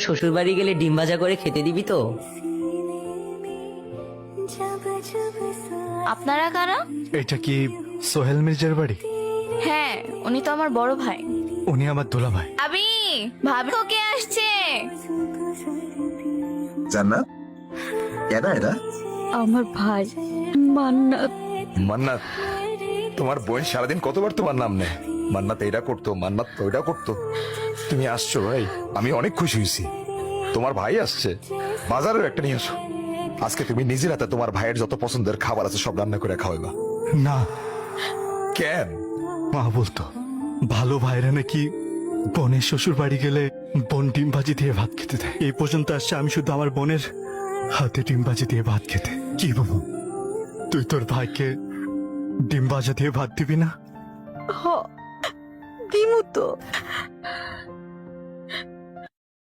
শ্বশুর বাড়ি গেলে ডিম ভাজা করে খেতে দিবি তো? আপনারা কারা? এটা কি সোহেল মির্জার বাড়ি? হ্যাঁ, উনি তো আমার বড় ভাই। উনি আমার দোলা ভাই। ভাবি, ভাবি কে আসছে? জান্নাত, কেনা এটা? আমার ভাই মান্নাত। মান্নাত, তোমার বোন সারাদিন কতবার তোমার নাম নেয়, মান্নাত এটা করতো, মান্নাত ওইটা করতো। তুমি আসছো ভাই, আমি অনেক খুশি হয়েছি। তোমার ভাই আসছে, বাজারেও একটা নিয়ে আসো। আজকে তুমি নিজের হাতে তোমার ভাইয়ের যত পছন্দের খাবার আছে সব রান্না করে খাওয়াইবা। না, কেন? মা বলতো ভালো ভাইরা নাকি বোনের শ্বশুর বাড়ি গেলে বোন ডিম ভাজি দিয়ে ভাত খেতে দেয়। এই পর্যন্ত আসছে আমি শুধু আমার বোনের হাতে ডিম ভাজি দিয়ে ভাত খেতে। কি বলবো, তুই তোর ভাইকে ডিম ভাজা দিয়ে ভাত দিবি না? দিমু তো।